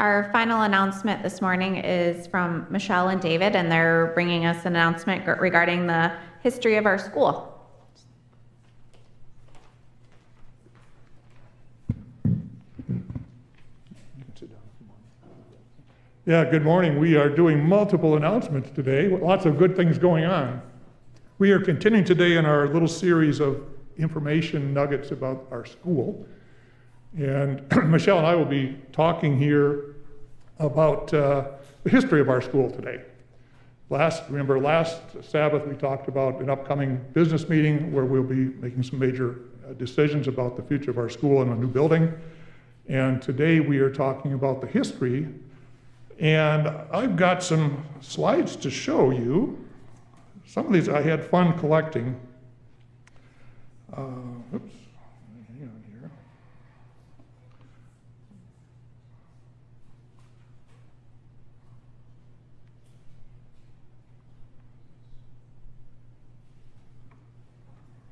Our final announcement this morning is from Michelle and David, and they're bringing us an announcement regarding the history of our school. Yeah, good morning. We are doing multiple announcements today, lots of good things going on. We are continuing today in our little series of information nuggets about our school. And Michelle and I will be talking here about the history of our school today. Last Sabbath we talked about an upcoming business meeting where we'll be making some major decisions about the future of our school and a new building. And today we are talking about the history. And I've got some slides to show you. Some of these I had fun collecting. Oops, hang on here.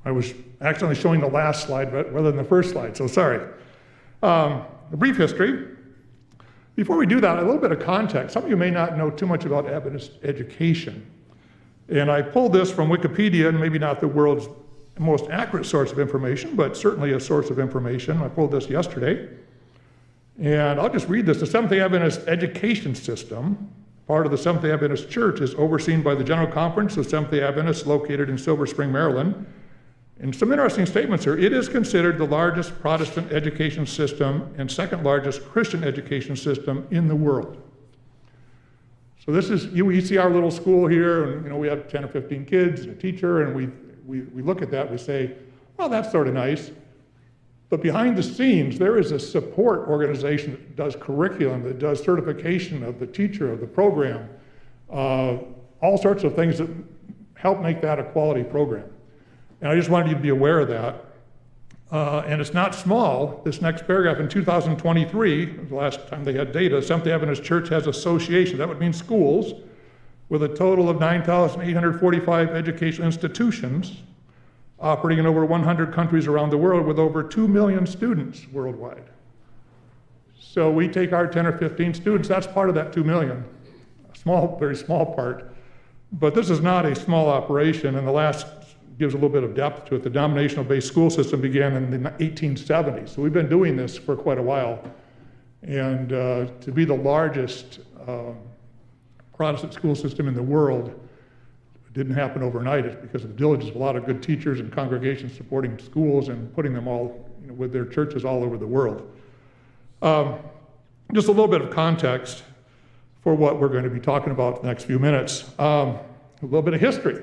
I was accidentally showing the last slide rather than the first slide, so sorry. A brief history. Before we do that, a little bit of context. Some of you may not know too much about Adventist education. And I pulled this from Wikipedia, and maybe not the world's most accurate source of information, but certainly a source of information. I pulled this yesterday. And I'll just read this. The Seventh-day Adventist education system, part of the Seventh-day Adventist Church, is overseen by the General Conference of Seventh-day Adventists located in Silver Spring, Maryland. And some interesting statements here. It is considered the largest Protestant education system and second largest Christian education system in the world. So this is, you see our little school here, and we have 10 or 15 kids and a teacher, and we look at that, we say, well, that's sort of nice. But behind the scenes, there is a support organization that does curriculum, that does certification of the teacher, of the program, all sorts of things that help make that a quality program. And I just wanted you to be aware of that. And it's not small. This next paragraph, in 2023, the last time they had data, Seventh-day Adventist Church has associations, that would mean schools, with a total of 9,845 educational institutions operating in over 100 countries around the world with over 2 million students worldwide. So we take our 10 or 15 students, that's part of that 2 million. A small, very small part. But this is not a small operation, and the last gives a little bit of depth to it. The denominational-based school system began in the 1870s, so we've been doing this for quite a while. And to be the largest Protestant school system in the world, it didn't happen overnight. It's because of the diligence of a lot of good teachers and congregations supporting schools and putting them all with their churches all over the world. Just a little bit of context for what we're going to be talking about the next few minutes. A little bit of history.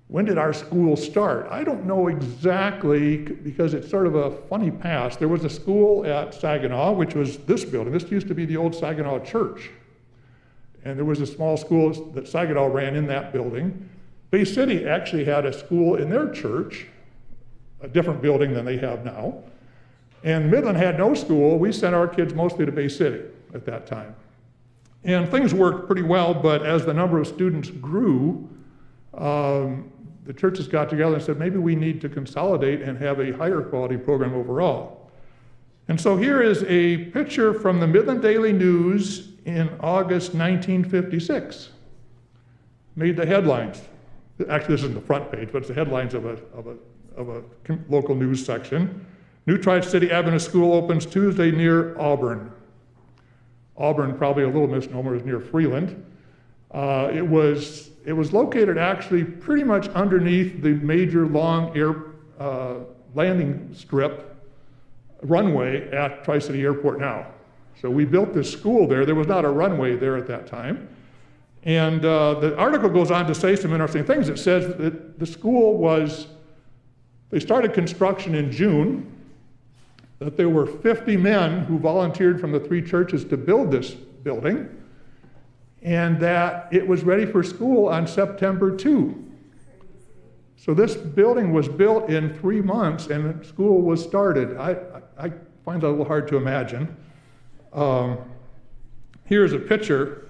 When did our school start? I don't know exactly, because it's sort of a funny past. There was a school at Saginaw, which was this building. This used to be the old Saginaw Church. And there was a small school that Saginaw ran in that building. Bay City actually had a school in their church, a different building than they have now. And Midland had no school. We sent our kids mostly to Bay City at that time. And things worked pretty well, but as the number of students grew, the churches got together and said, maybe we need to consolidate and have a higher quality program overall. And so here is a picture from the Midland Daily News in August 1956. Made the headlines. Actually, this isn't the front page, but it's the headlines of a local news section. New Tri-City Adventist School opens Tuesday near Auburn. Auburn, probably a little misnomer, is near Freeland. It was located actually pretty much underneath the major long air landing strip runway at Tri-City Airport now. So we built this school there. There was not a runway there at that time. And the article goes on to say some interesting things. It says that the school they started construction in June, that there were 50 men who volunteered from the three churches to build this building, and that it was ready for school on September 2. So this building was built in 3 months, and school was started. I find that a little hard to imagine. Here's a picture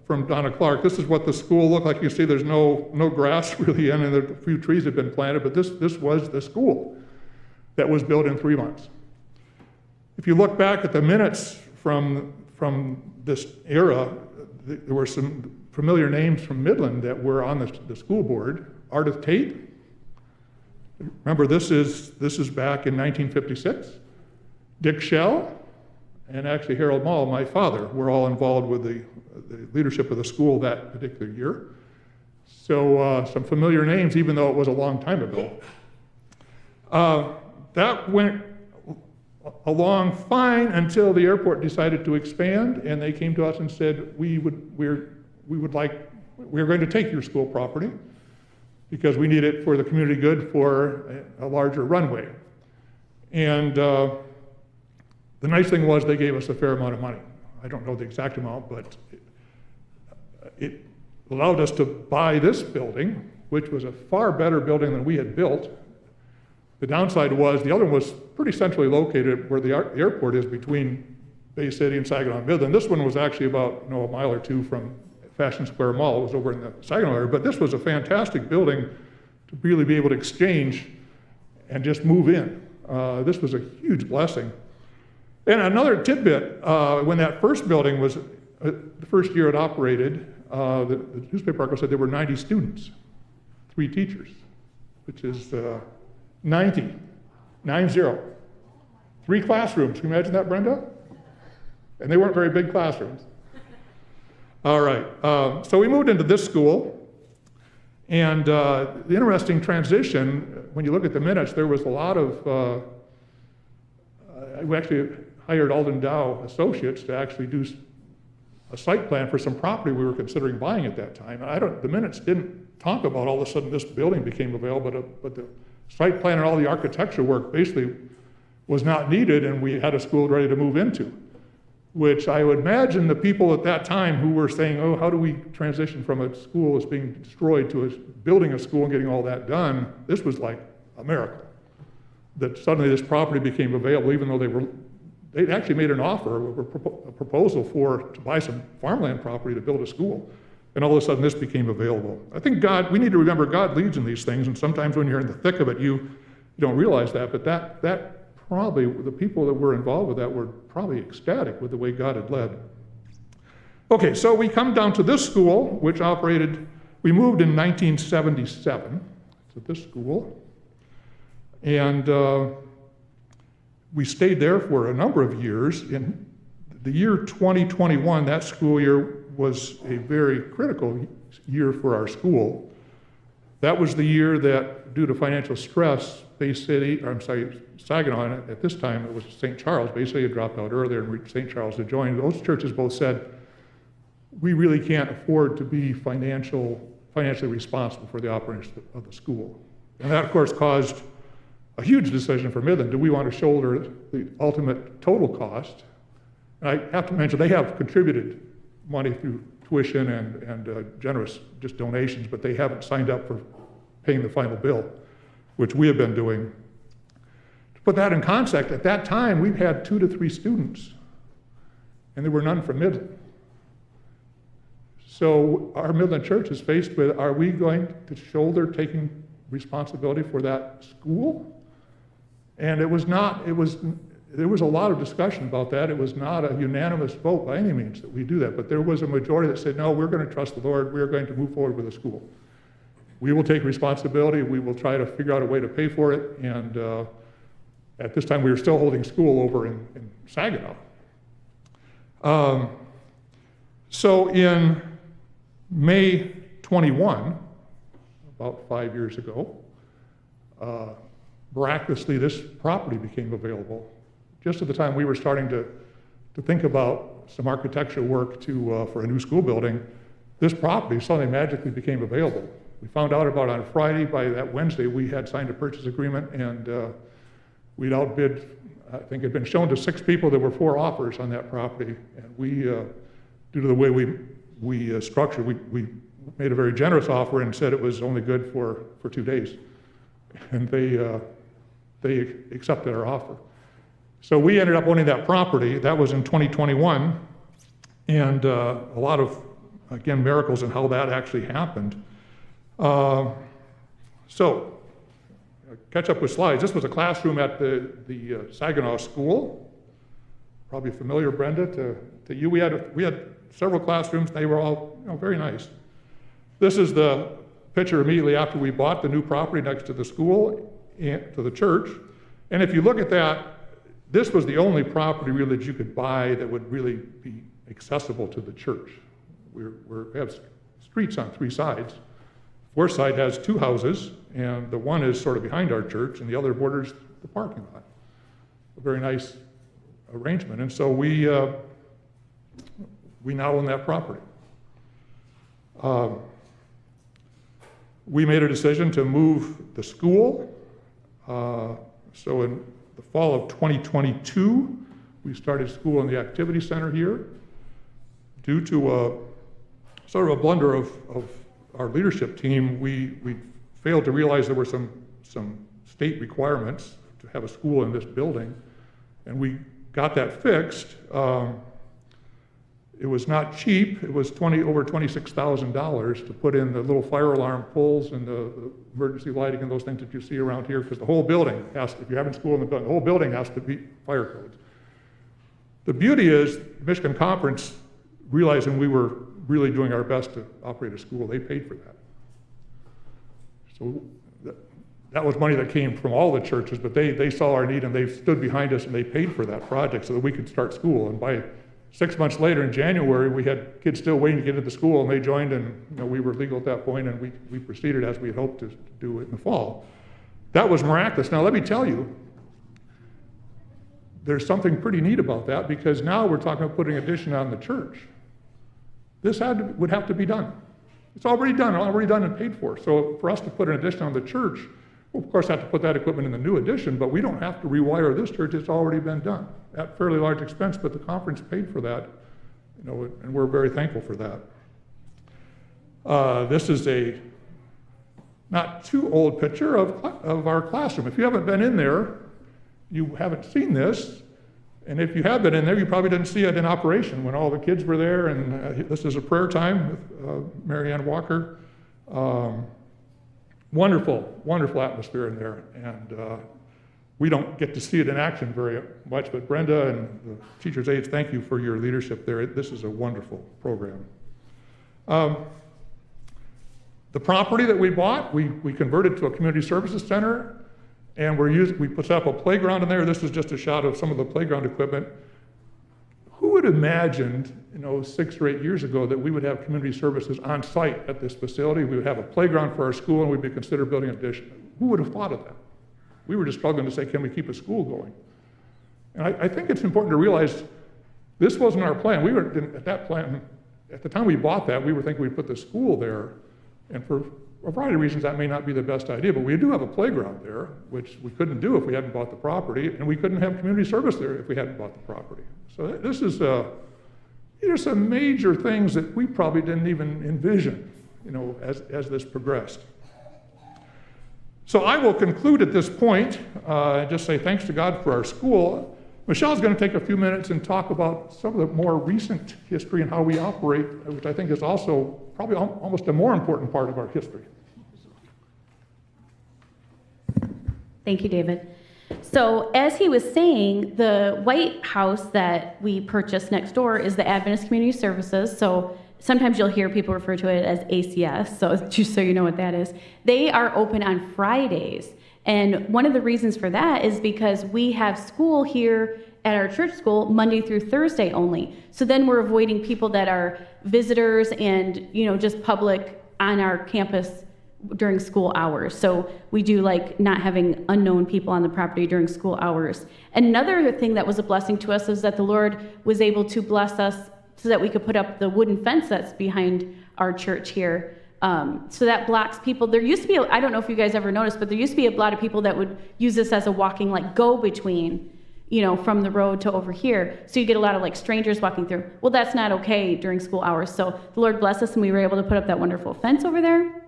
from Donna Clark. This is what the school looked like. You see there's no grass really in, and a few trees had been planted, but this was the school that was built in 3 months. If you look back at the minutes from from this era, there were some familiar names from Midland that were on the school board. Ardith Tate. Remember, this is back in 1956. Dick Shell, and actually Harold Mall, my father, were all involved with the leadership of the school that particular year. So some familiar names, even though it was a long time ago. That went along fine until the airport decided to expand, and they came to us and said, we're going to take your school property because we need it for the community good for a larger runway. And the nice thing was they gave us a fair amount of money. I don't know the exact amount, but it allowed us to buy this building, which was a far better building than we had built. The downside was the other one was pretty centrally located where the airport is between Bay City and Saginaw and Midland. This one was actually about a mile or two from Fashion Square Mall. It was over in the Saginaw area, but this was a fantastic building to really be able to exchange and just move in. This was a huge blessing. And another tidbit, when that first building was, the first year it operated, the newspaper article said there were 90 students, 3 teachers, which is 90. 3 classrooms. Can you imagine that, Brenda? And they weren't very big classrooms. All right. So we moved into this school, and the interesting transition, when you look at the minutes, there was a lot of, we actually hired Alden Dow Associates to actually do a site plan for some property we were considering buying at that time. And the minutes didn't talk about all of a sudden this building became available, but the site plan and all the architecture work basically was not needed, and we had a school ready to move into, which I would imagine the people at that time who were saying, oh, how do we transition from a school that's being destroyed to building a school and getting all that done? This was like a miracle, that suddenly this property became available, even though they'd actually made an offer, a proposal to buy some farmland property to build a school. And all of a sudden this became available. I think we need to remember God leads in these things, and sometimes when you're in the thick of it, you don't realize that, but that probably, the people that were involved with that were probably ecstatic with the way God had led. Okay, so we come down to this school, which operated, we moved in 1977 to this school, and we stayed there for a number of years. In the year 2021, that school year was a very critical year for our school. That was the year that, due to financial stress, Saginaw, and at this time it was St. Charles. Bay City had dropped out earlier and St. Charles had joined. Those churches both said, we really can't afford to be financially responsible for the operation of the school. And that, of course, caused a huge decision for Midland. Do we want to shoulder the ultimate total cost? And I have to mention, they have contributed money through tuition and generous just donations, but they haven't signed up for paying the final bill, which we have been doing. To put that in context, at that time, we've had 2 to 3 students, and there were none from Midland. So our Midland church is faced with, are we going to shoulder taking responsibility for that school? And there was a lot of discussion about that. It was not a unanimous vote by any means that we do that, but there was a majority that said, no, we're going to trust the Lord. We're going to move forward with the school. We will take responsibility. We will try to figure out a way to pay for it. And at this time, we were still holding school over in Saginaw. So in May 21, about 5 years ago, miraculously, this property became available. Just at the time we were starting to think about some architecture work for a new school building, this property suddenly magically became available. We found out about it on Friday. By that Wednesday, we had signed a purchase agreement, and we'd outbid, I think it had been shown to 6 people. There were 4 offers on that property, and we, due to the way we structured, we made a very generous offer and said it was only good for 2 days. And they accepted our offer. So we ended up owning that property. That was in 2021, and a lot of, again, miracles in how that actually happened. So, catch up with slides. This was a classroom at the Saginaw School. probably familiar, Brenda, to you. We had several classrooms. They were all very nice. This is the picture immediately after we bought the new property next to the school, and to the church. And if you look at that, this was the only property really that you could buy that would really be accessible to the church. We have streets on 3 sides. Fourth side has 2 houses, and the one is sort of behind our church, and the other borders the parking lot. A very nice arrangement. And so we now own that property. We made a decision to move the school. So in the fall of 2022, we started school in the activity center here. Due to sort of a blunder of our leadership team, we failed to realize there were some state requirements to have a school in this building, and we got that fixed. It was not cheap. It was over $26,000 to put in the little fire alarm poles and the emergency lighting and those things that you see around here, because the whole building has to, if you're having school in the building, the whole building has to meet fire codes. The beauty is, Michigan Conference, realizing we were really doing our best to operate a school, they paid for that. So that was money that came from all the churches, but they saw our need and they stood behind us and they paid for that project so that we could start school. And by 6 months later in January, we had kids still waiting to get into school, and they joined, and we were legal at that point, and we proceeded as we had hoped to do it in the fall. That was miraculous. Now let me tell you, there's something pretty neat about that, because now we're talking about putting addition on the church. This would have to be done. It's already done and paid for. So for us to put an addition on the church, we'll of course have to put that equipment in the new addition, but we don't have to rewire this church. It's already been done at fairly large expense, but the conference paid for that, and we're very thankful for that. This is a not too old picture of our classroom. If you haven't been in there, you haven't seen this. And if you have been in there, you probably didn't see it in operation when all the kids were there. And this is a prayer time with Mary Ann Walker. Wonderful, wonderful atmosphere in there. And we don't get to see it in action very much, but Brenda and the teachers' aides, thank you for your leadership there. This is a wonderful program. The property that we bought, we converted to a community services center. And we put up a playground in there. This is just a shot of some of the playground equipment. Who would have imagined, 6 or 8 years ago, that we would have community services on site at this facility? We would have a playground for our school, and we'd be considered building an addition. Who would have thought of that? We were just struggling to say, can we keep a school going? And I think it's important to realize this wasn't our plan. We were at the time we bought that, we were thinking we'd put the school there, and for a variety of reasons, that may not be the best idea, but we do have a playground there, which we couldn't do if we hadn't bought the property, and we couldn't have community service there if we hadn't bought the property. So this is, these are some major things that we probably didn't even envision, as this progressed. So I will conclude at this point, and just say thanks to God for our school. Michelle's going to take a few minutes and talk about some of the more recent history and how we operate, which I think is also probably almost a more important part of our history. Thank you, David. So as he was saying, the White House that we purchased next door is the Adventist Community Services. So sometimes you'll hear people refer to it as ACS, so just so you know what that is. They are open on Fridays. And one of the reasons for that is because we have school here at our church school Monday through Thursday only. So then we're avoiding people that are visitors and, just public on our campus during school hours. So we do like not having unknown people on the property during school hours. Another thing that was a blessing to us is that the Lord was able to bless us so that we could put up the wooden fence that's behind our church here. So that blocks people. There used to be, I don't know if you guys ever noticed, but there used to be a lot of people that would use this as a walking, go-between, from the road to over here. So you get a lot of strangers walking through. Well, that's not okay during school hours. So the Lord bless us, and we were able to put up that wonderful fence over there.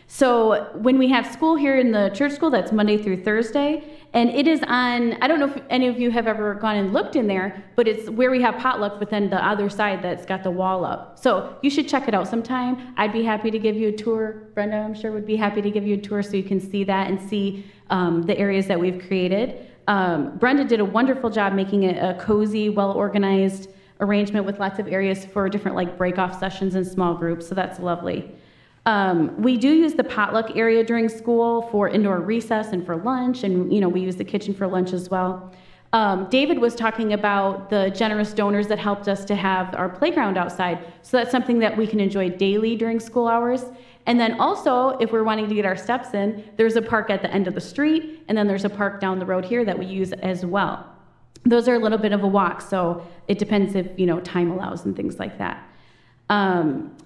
So when we have school here in the church school, that's Monday through Thursday, and it is on, I don't know if any of you have ever gone and looked in there, but it's where we have potluck, but then the other side that's got the wall up. So you should check it out sometime. I'd be happy to give you a tour. Brenda, I'm sure, would be happy to give you a tour so you can see that and see the areas that we've created. Brenda did a wonderful job making it a cozy, well-organized arrangement with lots of areas for different like break-off sessions and small groups, so that's lovely. We do use the potluck area during school for indoor recess and for lunch, and we use the kitchen for lunch as well. David was talking about the generous donors that helped us to have our playground outside, so that's something that we can enjoy daily during school hours. And then also, if we're wanting to get our steps in, there's a park at the end of the street, and then there's a park down the road here that we use as well. Those are a little bit of a walk, so it depends if time allows and things like that.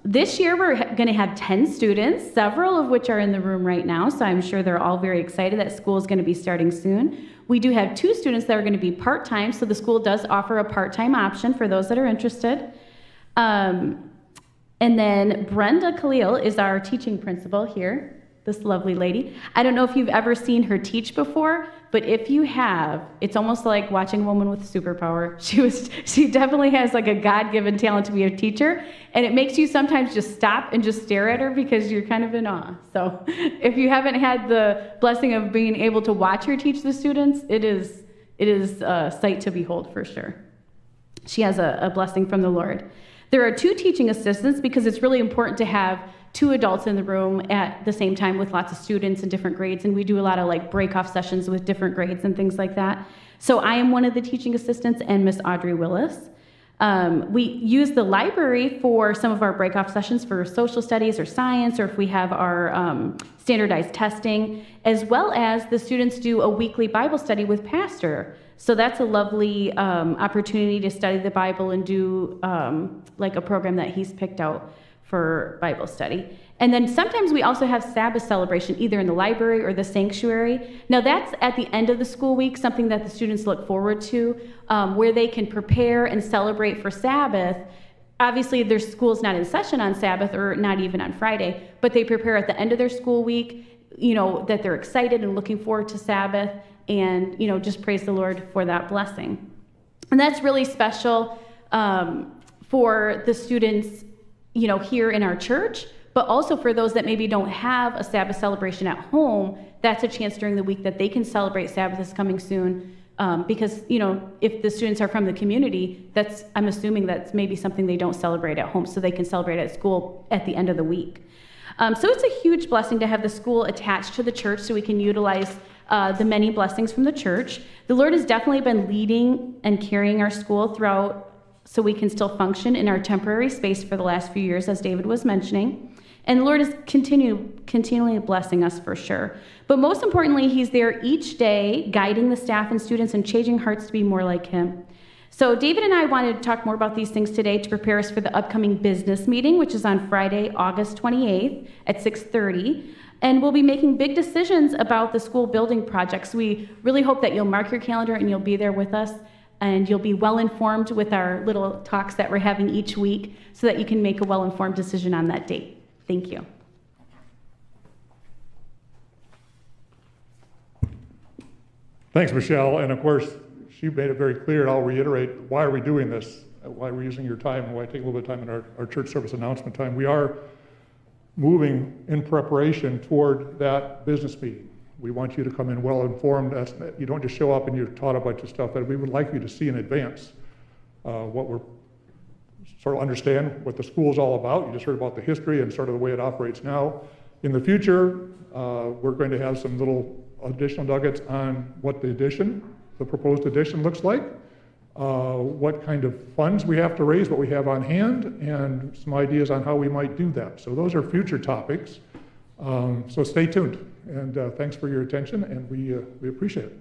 This year we're going to have 10 students, several of which are in the room right now, so I'm sure they're all very excited that school is going to be starting soon. We do have 2 students that are going to be part-time, so the school does offer a part-time option for those that are interested. And then Brenda Khalil is our teaching principal here, this lovely lady. I don't know if you've ever seen her teach before, but if you have, it's almost like watching a woman with a superpower. She definitely has like a God-given talent to be a teacher, and it makes you sometimes just stop and just stare at her because you're kind of in awe. So if you haven't had the blessing of being able to watch her teach the students, it is a sight to behold for sure. She has a blessing from the Lord. There are 2 teaching assistants because it's really important to have 2 adults in the room at the same time with lots of students in different grades, and we do a lot of like break-off sessions with different grades and things like that. So I am one of the teaching assistants and Miss Audrey Willis. We use the library for some of our break-off sessions for social studies or science, or if we have our standardized testing, as well as the students do a weekly Bible study with Pastor. So that's a lovely opportunity to study the Bible and do like a program that he's picked out for Bible study. And then sometimes we also have Sabbath celebration, either in the library or the sanctuary. Now that's at the end of the school week, something that the students look forward to, where they can prepare and celebrate for Sabbath. Obviously, their school's not in session on Sabbath or not even on Friday, but they prepare at the end of their school week, that they're excited and looking forward to Sabbath, and just praise the Lord for that blessing. And that's really special for the students here in our church, but also for those that maybe don't have a Sabbath celebration at home. That's a chance during the week that they can celebrate Sabbath is coming soon, because if the students are from the community, I'm assuming that's maybe something they don't celebrate at home, so they can celebrate at school at the end of the week. So it's a huge blessing to have the school attached to the church so we can utilize the many blessings from the church. The Lord has definitely been leading and carrying our school throughout so we can still function in our temporary space for the last few years, as David was mentioning. And the Lord is continually blessing us for sure. But most importantly, he's there each day, guiding the staff and students and changing hearts to be more like him. So David and I wanted to talk more about these things today to prepare us for the upcoming business meeting, which is on Friday, August 28th at 6:30. And we'll be making big decisions about the school building projects. We really hope that you'll mark your calendar and you'll be there with us, and you'll be well informed with our little talks that we're having each week so that you can make a well-informed decision on that date. Thank you. Thanks, Michelle. And of course, she made it very clear, and I'll reiterate, why are we doing this? Why we're using your time, and why take a little bit of time in our church service announcement time. We are moving in preparation toward that business meeting. We want you to come in well-informed. You don't just show up and you're taught a bunch of stuff that we would like you to see in advance. What we're sort of understand what the school is all about. You just heard about the history and sort of the way it operates now. In the future, we're going to have some little additional nuggets on what the proposed addition looks like, what kind of funds we have to raise, what we have on hand, and some ideas on how we might do that. So those are future topics. So stay tuned, and thanks for your attention, and we appreciate it.